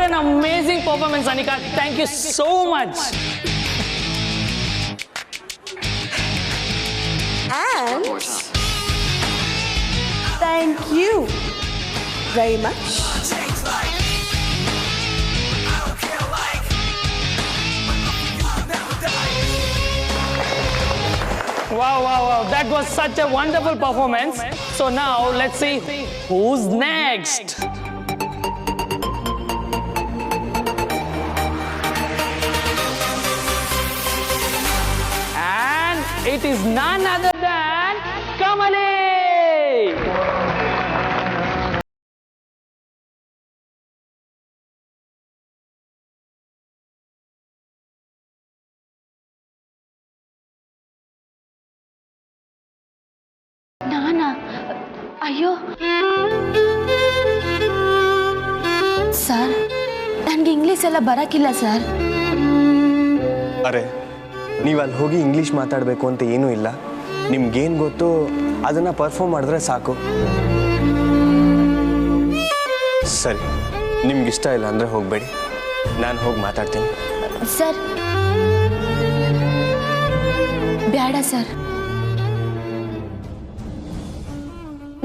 What an amazing performance, Anika. Thank you so much. And thank you very much. Wow. That was such a wonderful performance. So now let's see who's next. And it is none other than Kamali. ನಾನಾ ಅಯ್ಯೋ sir ನನಗೆ English ಎಲ್ಲ ಬರಕ್ಕಿಲ್ಲ sir. ಅರೆ ನೀವು ಅಲ್ಲಿ ಹೋಗಿ English ಮಾತಾಡಬೇಕು ಅಂತ ಏನೂ ಇಲ್ಲ. ನಿಮ್ಗೇನು ಗೊತ್ತು ಅದನ್ನು ಪರ್ಫಾರ್ಮ್ ಮಾಡಿದ್ರೆ ಸಾಕು. ಸರಿ, ನಿಮ್ಗಿಷ್ಟ ಇಲ್ಲ ಅಂದರೆ ಹೋಗಬೇಡಿ, ನಾನು ಹೋಗಿ ಮಾತಾಡ್ತೀನಿ. ಸರ್ ಬೇಡ ಸರ್,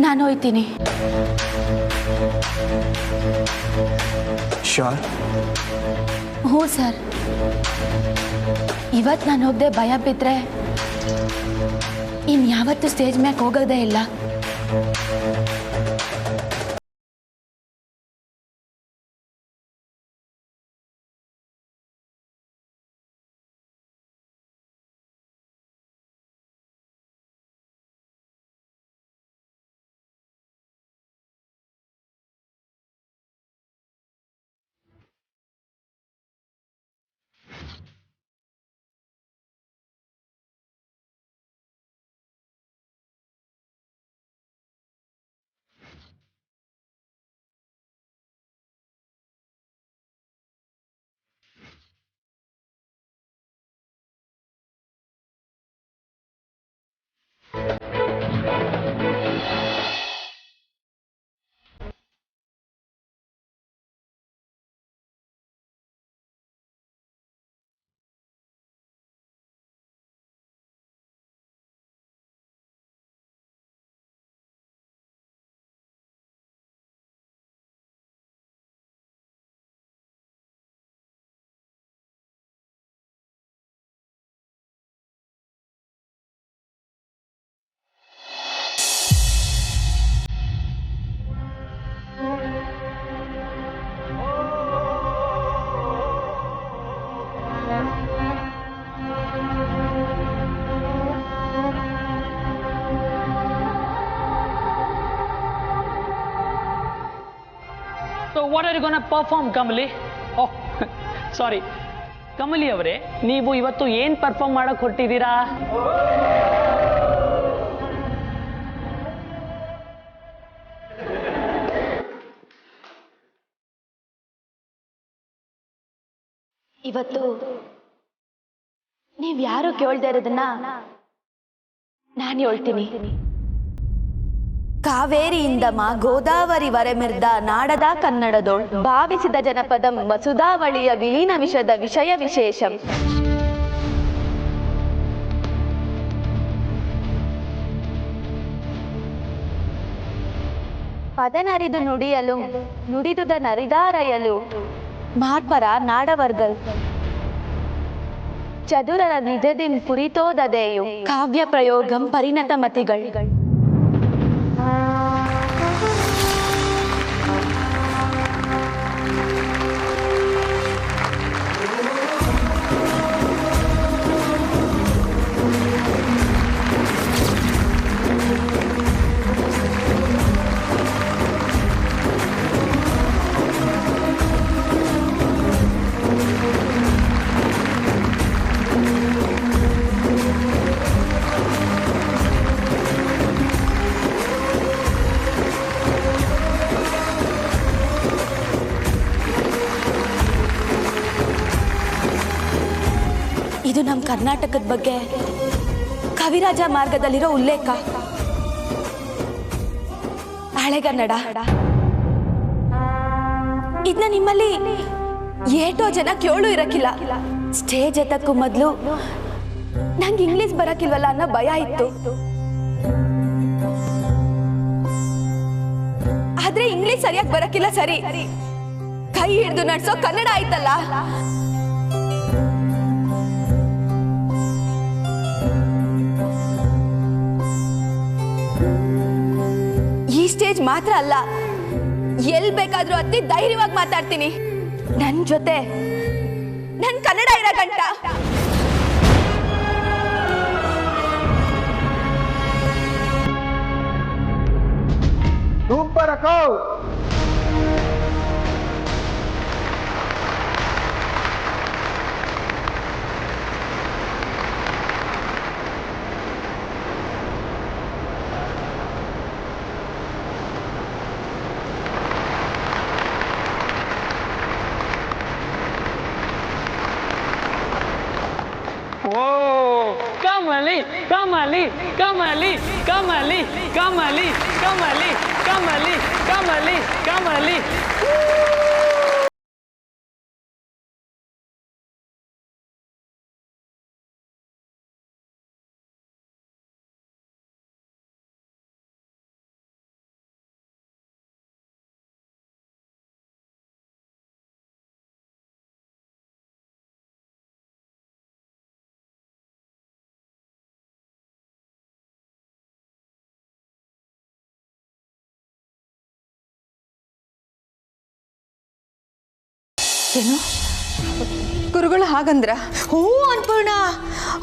ನಾನು ಹೋಯ್ತೀನಿ. ಶ್ಯೂರ್? ಹ್ಞೂ ಸರ್, ಇವತ್ತು ನಾನು ಹೋಗದೆ ಭಯ ಬಿದ್ದರೆ ಇನ್ಯಾವತ್ತೂ ಸ್ಟೇಜ್ ಮ್ಯಾಗೆ ಹೋಗೋದೇ ಇಲ್ಲ. So what are you going to perform, Kamali? Oh, sorry. Kamali ಅವರೇ, ನೀವು ಇವತ್ತು ಏನು ಪರ್ಫಾರ್ಮ್ ಮಾಡಕ್ಕೆ ಹೊರಟಿದ್ದೀರಾ? ಇವತ್ತು ನೀವು ಯಾರು ಕೇಳ್ದೆ ಇರೋದನ್ನ ನಾನು ಹೇಳ್ತೀನಿ. ಕಾವೇರಿಯಿಂದಮ ಗೋದಾವರಿ ವರೆಮಿರ್ದ ನಾಡದ ಕನ್ನಡದೋಳ್ ಭಾವಿಸಿದ ಜನಪದಂ ವಸುಧಾವಳಿಯ ವಿಲೀನ ವಿಷದ ವಿಷಯ ವಿಶೇಷಂ. ಪದನರಿದು ನುಡಿಯಲು ನುಡಿದುದ ನರಿದಾರಯಲು ಮಾರ್ಪರ ನಾಡವರ್ಗಲ್ ಚದುರರ ನಿಜದಿಂ ಕುರಿತೋದದೆಯು ಕಾವ್ಯ ಪ್ರಯೋಗಂ ಪರಿಣತ ಮತಿಗಳ್. ಇದು ನಮ್ಮ ಕರ್ನಾಟಕದ ಬಗ್ಗೆ ಕವಿರಾಜ ಮಾರ್ಗದಲ್ಲಿರೋ ಉಲ್ಲೇಖ. ಹಳೆಗನ್ನಡ ಇದನ್ನ ನಿಮ್ಮಲ್ಲಿ ಏಟೋ ಜನ ಕೇಳು ಇರಕ್ಕಿಲ್ಲ. ಸ್ಟೇಜ್ ಎತ್ತಕ್ಕೂ ಮೊದಲು ನಂಗೆ ಇಂಗ್ಲಿಷ್ ಬರಕ್ಕಿಲ್ವಲ್ಲ ಅನ್ನೋ ಭಯ ಇತ್ತು. ಆದ್ರೆ ಇಂಗ್ಲಿಷ್ ಸರಿಯಾಗಿ ಬರಕ್ಕಿಲ್ಲ ಸರಿ, ಕೈ ಹಿಡಿದು ನಡ್ಸೋ ಕನ್ನಡ ಆಯ್ತಲ್ಲ. ಈ ಸ್ಟೇಜ್ ಮಾತ್ರ ಅಲ್ಲ, ಎಲ್ ಬೇಕಾದ್ರೂ ಹತ್ತಿ ಧೈರ್ಯವಾಗಿ ಮಾತಾಡ್ತೀನಿ. ನನ್ ಜೊತೆ ನನ್ ಕನ್ನಡ ಇರೋ ಗಂಟ. ಸೂಪರ್ ಅಕ್ಕೋ. ಕಮಲಿ ಕಮಲಿ ಕಮಲಿ ಕಮಲಿ ಕಮಲಿ ಕಮಲಿ ಕಮಲಿ ಕಮಲಿ ಕಮಲಿ. ಏನು ಗುರುಗಳು ಹಾಗಂದ್ರ? ಹ್ಞೂ ಅನ್ಪೂರ್ಣ.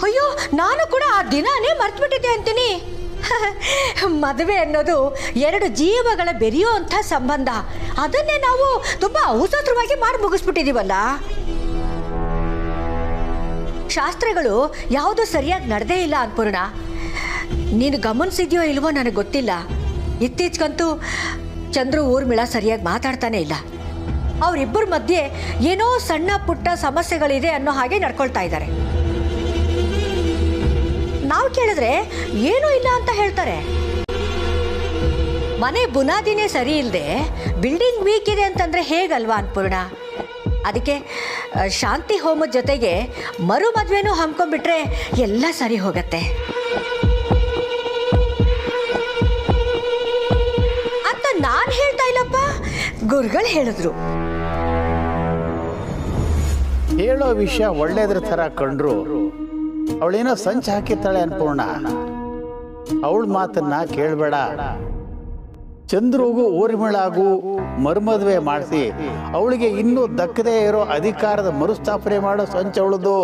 ಅಯ್ಯೋ, ನಾನು ಕೂಡ ಆ ದಿನಾನೇ ಮರ್ತ್ಬಿಟ್ಟಿದ್ದೆ ಅಂತೀನಿ. ಮದುವೆ ಅನ್ನೋದು ಎರಡು ಜೀವಗಳ ಬೆರೆಯೋ ಅಂಥ ಸಂಬಂಧ. ಅದನ್ನೇ ನಾವು ತುಂಬ ಅವಸರವಾಗಿ ಮಾಡಿ ಮುಗಿಸ್ಬಿಟ್ಟಿದೀವಲ್ಲ. ಶಾಸ್ತ್ರಗಳು ಯಾವುದು ಸರಿಯಾಗಿ ನಡೆದೇ ಇಲ್ಲ ಅನ್ಪೂರ್ಣ. ನೀನು ಗಮನಿಸಿದ್ಯೋ ಇಲ್ವೋ ನನಗೆ ಗೊತ್ತಿಲ್ಲ, ಇತ್ತೀಚೆಗಂತೂ ಚಂದ್ರು ಊರ್ಮಿಳ ಸರಿಯಾಗಿ ಮಾತಾಡ್ತಾನೆ ಇಲ್ಲ. ಅವರಿಬ್ಬರ ಮಧ್ಯೆ ಏನೋ ಸಣ್ಣ ಪುಟ್ಟ ಸಮಸ್ಯೆಗಳಿದೆ ಅನ್ನೋ ಹಾಗೆ ನಡ್ಕೊಳ್ತಾ ಇದ್ದಾರೆ. ನಾವು ಕೇಳಿದ್ರೆ ಏನೂ ಇಲ್ಲ ಅಂತ ಹೇಳ್ತಾರೆ. ಮನೆ ಬುನಾದಿನೇ ಸರಿ ಇಲ್ಲದೆ ಬಿಲ್ಡಿಂಗ್ ವೀಕ್ ಇದೆ ಅಂತಂದ್ರೆ ಹೇಗಲ್ವಾ ಅನ್ಪೂರ್ಣ? ಅದಕ್ಕೆ ಶಾಂತಿ ಹೋಮದ ಜೊತೆಗೆ ಮರು ಮದುವೆನೂ ಹಮ್ಕೊಂಡ್ಬಿಟ್ರೆ ಎಲ್ಲ ಸರಿ ಹೋಗತ್ತೆ ಅಂತ ನಾನು ಹೇಳ್ತಾ ಇಲ್ಲಪ್ಪ, ಗುರುಗಳು ಹೇಳಿದ್ರು. ಹೇಳೋ ವಿಷಯ ಒಳ್ಳೇದ್ರ ಥರ ಕಂಡ್ರು ಅವಳೇನೋ ಸಂಚು ಹಾಕಿರ್ತಾಳೆ ಅನ್ಪೂರ್ಣ. ಅವಳ ಮಾತನ್ನ ಕೇಳಬೇಡ. ಚಂದ್ರುಗೂ ಊರ್ಮಿಳಾಗೂ ಮರುಮದುವೆ ಮಾಡಿಸಿ ಅವಳಿಗೆ ಇನ್ನೂ ದಕ್ಕದೇ ಇರೋ ಅಧಿಕಾರದ ಮರುಸ್ಥಾಪನೆ ಮಾಡೋ ಸಂಚು ಅವಳದು.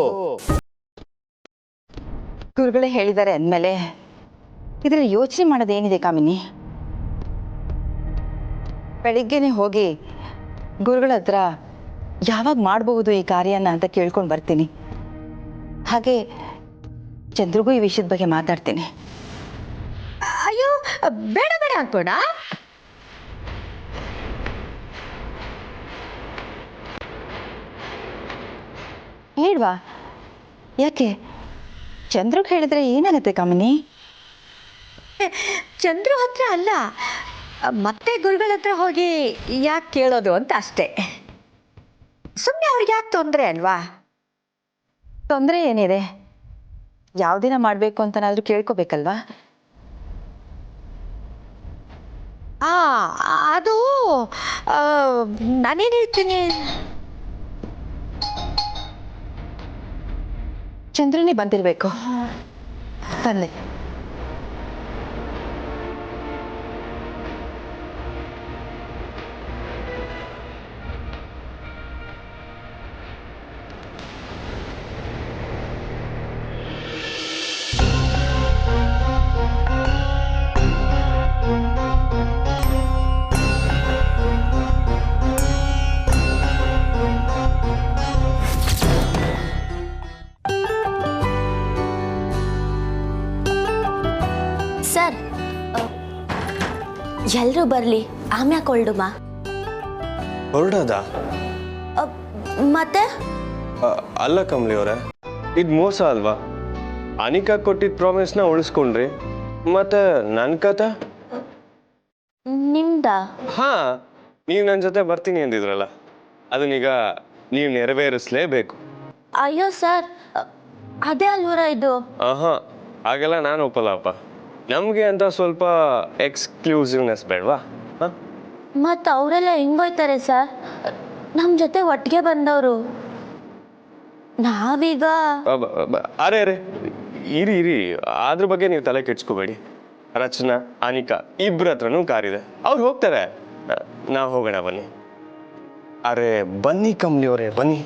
ಗುರುಗಳೇ ಹೇಳಿದ್ದಾರೆ ಅಂದಮೇಲೆ ಇದರಲ್ಲಿ ಯೋಚನೆ ಮಾಡೋದೇನಿದೆ ಕಾಮಿನಿ? ಬೆಳಿಗ್ಗೆನೆ ಹೋಗಿ ಗುರುಗಳ ಹತ್ರ ಯಾವಾಗ ಮಾಡಬಹುದು ಈ ಕಾರ್ಯನ ಅಂತ ಕೇಳ್ಕೊಂಡು ಬರ್ತೀನಿ. ಹಾಗೆ ಚಂದ್ರಿಗೂ ಈ ವಿಷಯದ ಬಗ್ಗೆ ಮಾತಾಡ್ತೀನಿ. ಅಯ್ಯೋ, ಬೇಡ ಬೇಡ ಅನ್ಪೂರ್ಣ. ಹೇಳ್ವಾ? ಯಾಕೆ? ಚಂದ್ರಿಗೆ ಹೇಳಿದ್ರೆ ಏನಾಗುತ್ತೆ ಕಾಮಿನಿ? ಚಂದ್ರು ಹತ್ರ ಅಲ್ಲ, ಮತ್ತೆ ಗುರುಗಳ ಹತ್ರ ಹೋಗಿ ಯಾಕೆ ಕೇಳೋದು ಅಂತ ಅಷ್ಟೇ. ಸುಮ್ಮನೆ ಅವ್ರಿಗೆ ಯಾಕೆ ತೊಂದರೆ ಅಲ್ವಾ? ತೊಂದರೆ ಏನಿದೆ? ಯಾವ ದಿನ ಮಾಡಬೇಕು ಅಂತನಾದ್ರೂ ಕೇಳ್ಕೋಬೇಕಲ್ವಾ? ಅದು ನಾನೇನು ಹೇಳ್ತೀನಿ, ಚಂದ್ರನೇ ಬಂದಿರಬೇಕು. ತಂದೆ ಸರ್, ಎಲ್ಲರೂ ಬರಲಿ, ಆಮ್ಯಾಕೆ ಹೊರಡುಮ? ಹೊರಡೋದ? ಮತ್ತೆ ಅಲ್ಲ ಕಮಲಿ ಅವರೇ, ಇದು ಮೋಸ ಅಲ್ವಾ? ಅನಿಕಾ ಕೊಟ್ಟಿದ್ದ ಪ್ರಾಮಿಸ್ನ ಉಳಿಸ್ಕೊಂಡ್ರಿ, ಮತ್ತೆ ನನ್ನ ಕತೆ? ನಿಮ್ದ? ಹಾ, ನೀವು ನನ್ನ ಜೊತೆ ಬರ್ತೀನಿ ಅಂದಿದ್ರಲ್ಲ. ಅದನ್ನೀಗ ನೀವು ನೆರವೇರಿಸಲೇಬೇಕು. ಅಯ್ಯೋ ಸರ್, ಅದೇ ಅಲ್ವರ ಇದು. ಆಹಾ, ಹಾಗೆಲ್ಲ ನಾನು ಒಪ್ಪಲ್ಲಪ್ಪ. ನಮಗೆ ಅಂತ ಸ್ವಲ್ಪ ಎಕ್ಸ್ಕ್ಲೂಸಿವ್ನೆಸ್ ಬೇಡವಾ? ಮತ್ತು ಅವರೆಲ್ಲ ಹೆಂಗೋಯ್ತಾರೆ ಸರ್? ನಮ್ಮ ಜೊತೆ ಒಟ್ಟಿಗೆ ಬಂದವರು. ನಾವೀಗ ಅರೆ ಇರಿ ಅದ್ರ ಬಗ್ಗೆ ನೀವು ತಲೆ ಕೆಡ್ಸ್ಕೋಬೇಡಿ. ರಚನಾ, ಅನಿಕಾ ಇಬ್ಬರ ಹತ್ರನೂ ಕಾರಿದೆ, ಅವ್ರು ಹೋಗ್ತಾರೆ, ನಾವು ಹೋಗೋಣ ಬನ್ನಿ. ಅರೆ ಬನ್ನಿ ಕಮಲಿ ಅವರೇ, ಬನ್ನಿ.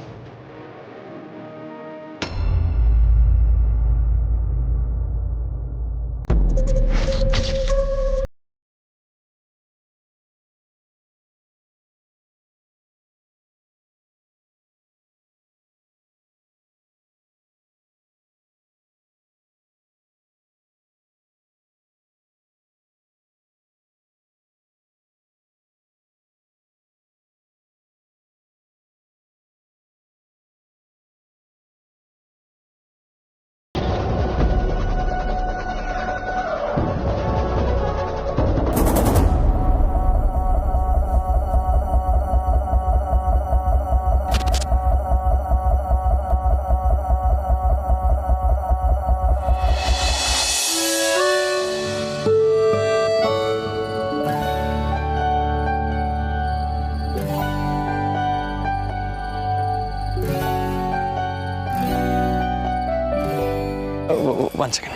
One second.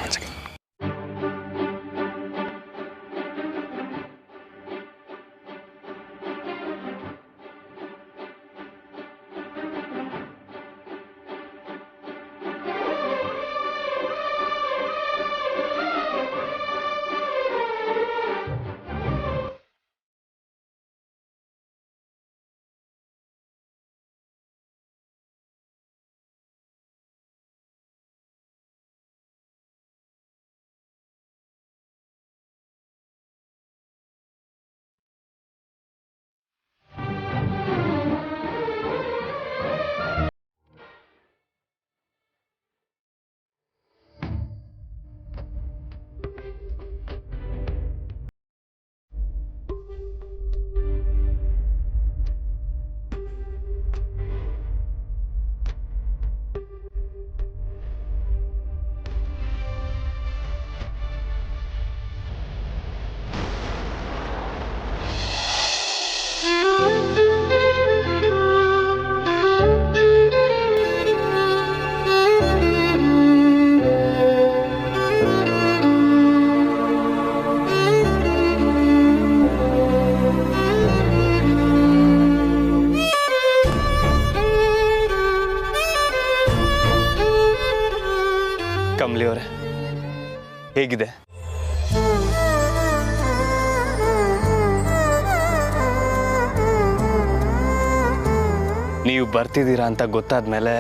ಕಮಲಿ ಅವರೇ, ಹೇಗಿದೆ? ನೀವು ಬರ್ತಿದ್ದೀರಾ ಅಂತ ಗೊತ್ತಾದ್ಮೇಲೆ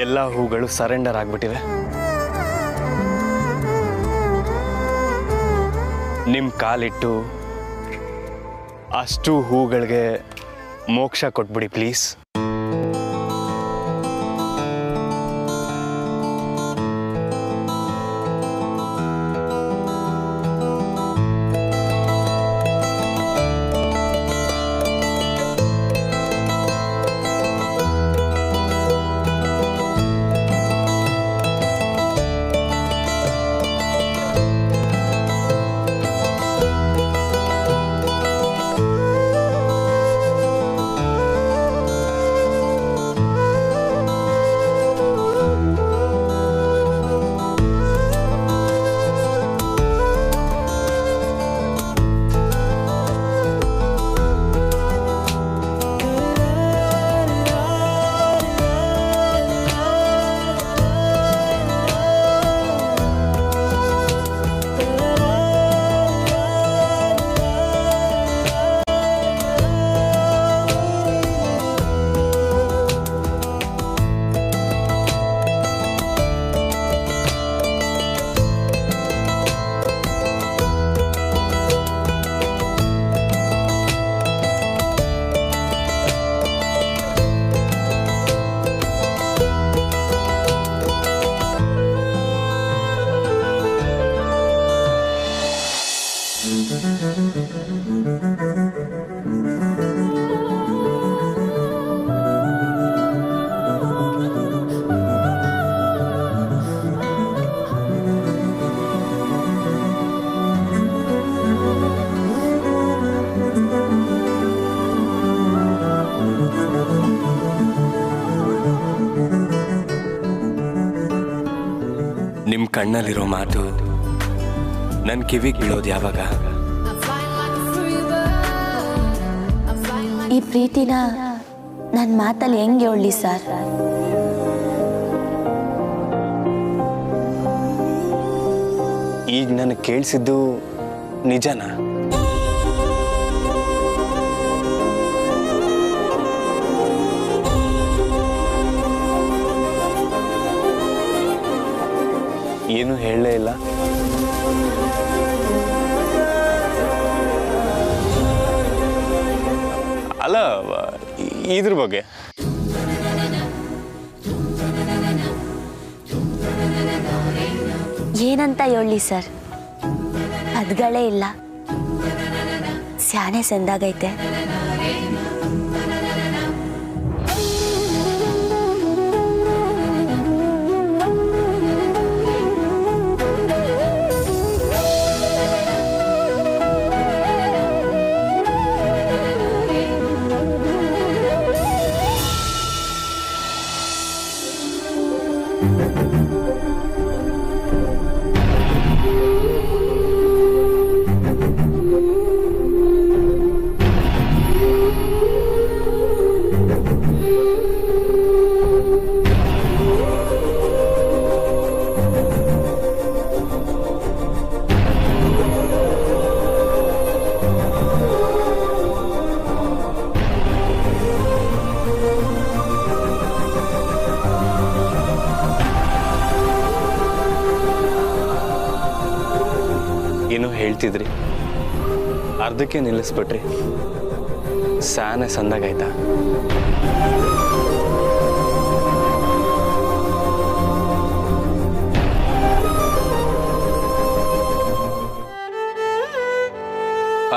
ಎಲ್ಲ ಹೂಗಳು ಸರೆಂಡರ್ ಆಗ್ಬಿಟ್ಟಿವೆ. ನಿಮ್ಮ ಕಾಲಿಟ್ಟು ಅಷ್ಟು ಹೂಗಳಿಗೆ ಮೋಕ್ಷ ಕೊಟ್ಬಿಡಿ ಪ್ಲೀಸ್. ಕಣ್ಣಲ್ಲಿರೋ ಮಾತು ನನ್ನ ಕಿವಿಗೆ ಬೀಳೋದು ಯಾವಾಗ? ಈ ಪ್ರೀತಿನ ನನ್ನ ಮಾತಲ್ಲಿ ಹೆಂಗೆ ಹೇಳಲಿ ಸರ್? ಈಗ ನನಗೆ ಕೇಳಿಸಿದ್ದು ನಿಜನಾ? ಏನು ಹೇಳಲೇ ಇಲ್ಲ. ಅಲ್ಲ, ಇದ್ರ ಬಗ್ಗೆ ಏನಂತ ಹೇಳಲಿ ಸರ್? ಪದ್ಗಳೇ ಇಲ್ಲ. ಸ್ಯಾನೆ ಸಂದಾಗೈತೆ. ಏನೋ ಹೇಳ್ತಿದ್ರಿ, ಅರ್ಧಕ್ಕೆ ನಿಲ್ಲಿಸ್ಬಿಟ್ರಿ. ಸ್ಯಾನೆ ಸಂದಾಗಾಯ್ತಾ?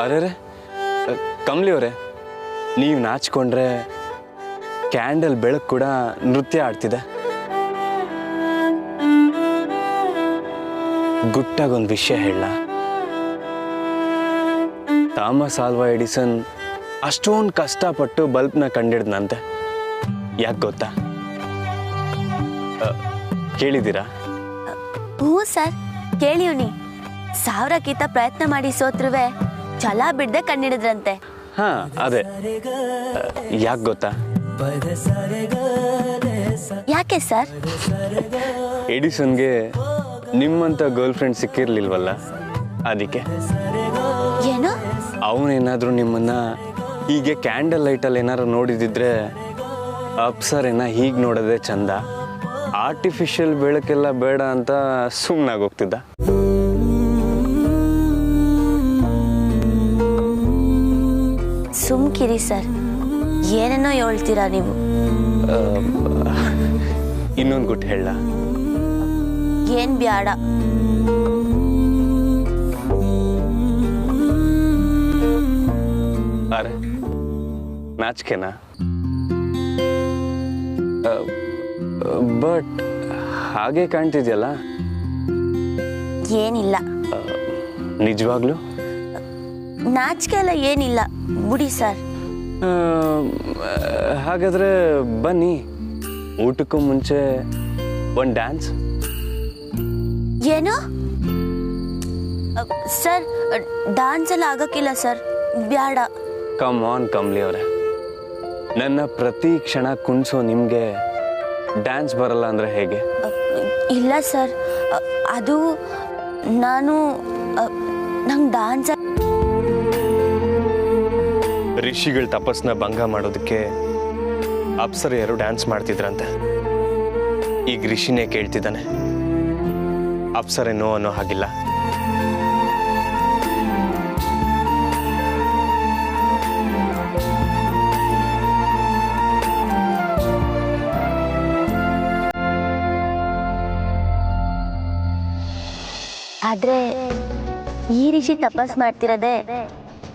ಅರೆ ಕಮಲಿ ಅವರೇ, ನೀವು ನಾಚಿಕೊಂಡ್ರೆ ಕ್ಯಾಂಡಲ್ ಬೆಳಕು ಕೂಡ ನೃತ್ಯ ಆಡ್ತಿದೆ. ಗುಟ್ಟಾಗೊಂದು ವಿಷಯ ಹೇಳ. ಥಾಮಸ್ ಆಲ್ವಾ ಎಡಿಸನ್ ಅಷ್ಟೊಂದು ಕಷ್ಟಪಟ್ಟು ಬಲ್ಬ್ನ ಕಂಡಿಡ್ದಂತೆ. ಯಾಕೆ ಗೊತ್ತಾ? ಕೇಳಿದ್ದೀರಾ? ಹ್ಞೂ ಸರ್, ಕೇಳಿವ್ನಿ. 1000ಕ್ಕಿಂತ ಪ್ರಯತ್ನ ಮಾಡಿ ಸೋತ್ರುವೆ ಛಲ ಬಿಡದೆ ಕಂಡಿಡಿದ್ರಂತೆ. ಹಾ, ಅದೇ. ಯಾಕೆ ಗೊತ್ತಾ? ಯಾಕೆ ಸರ್? ಎಡಿಸನ್ಗೆ ನಿಮ್ಮಂತ ಗರ್ಲ್ ಫ್ರೆಂಡ್ ಸಿಕ್ಕಿರ್ಲಿಲ್ವಲ್ಲ, ಅದಕ್ಕೆ. ಏನು? ಅವನೇನಾದ್ರೂ ನಿಮ್ಮನ್ನ ಹೀಗೆ ಕ್ಯಾಂಡಲ್ ಲೈಟಲ್ಲಿ ಏನಾರು ನೋಡಿದಿದ್ರೆ ಅಪ್ಸರೇನ ಹೀಗೆ ನೋಡೋದೇ ಚಂದ, ಆರ್ಟಿಫಿಷಿಯಲ್ ಬೆಳಕೆಲ್ಲ ಬೇಡ ಅಂತ ಸುಮ್ಮನಾಗೋಗ್ತಿದ್ದ. ಸುಮ್ಕಿರಿ ಸರ್, ಏನೇನೋ ಹೇಳ್ತೀರಾ ನೀವು. ಇನ್ನೊಂದು ಗುಟ್ಟು ಹೇಳ. ಏನ್ ಬ್ಯಾಡ. ಅರೆ, ನಾಚಿಕೆನಾ? ಬಟ್ ಹಾಗೆ ಕಾಣ್ತಿದ್ಯಲ್ಲ. ಏನಿಲ್ಲ. ನಿಜವಾಗ್ಲೂ ನಾಚಿಕೆ ಎಲ್ಲ ಏನಿಲ್ಲ ಬಿಡಿ ಸರ್. ಹಾಗಾದ್ರೆ ಬನ್ನಿ, ಊಟಕ್ಕೂ ಮುಂಚೆ ಒಂದು ಡ್ಯಾನ್ಸ್. ಏನು ಸರ್? ಡಾನ್ಸ್ ಎಲ್ಲ ಆಗಕ್ಕಿಲ್ಲ sir, bad. Come on Kamali ಅವರೇ, ನನ್ನ ಪ್ರತಿ ಕ್ಷಣ ಕುಣಿಸೋ ನಿಮಗೆ ಡ್ಯಾನ್ಸ್ ಬರಲ್ಲ ಅಂದ್ರೆ ಹೇಗೆ? ಇಲ್ಲ ಸರ್, ಅದು ನಂಗೆ ಡಾನ್ಸ್. ಋಷಿಗಳ ತಪಸ್ನ ಭಂಗ ಮಾಡೋದಕ್ಕೆ ಅಪ್ಸರೆಯರು ಡ್ಯಾನ್ಸ್ ಮಾಡ್ತಿದ್ರಂತೆ. ಈಗ ಋಷಿನೇ ಕೇಳ್ತಿದ್ದಾನೆ, ಅಪ್ಸರೆ ನೋ ಅನ್ನೋ ಹಾಗಿಲ್ಲ. ಆದ್ರೆ ಈ ಋಷಿ ತಪಸ್ ಮಾಡ್ತಿರೋದೇ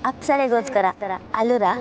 ಅಪ್ಸರೆಗೋಸ್ಕರ ಅಲ್ಲೂರಾ?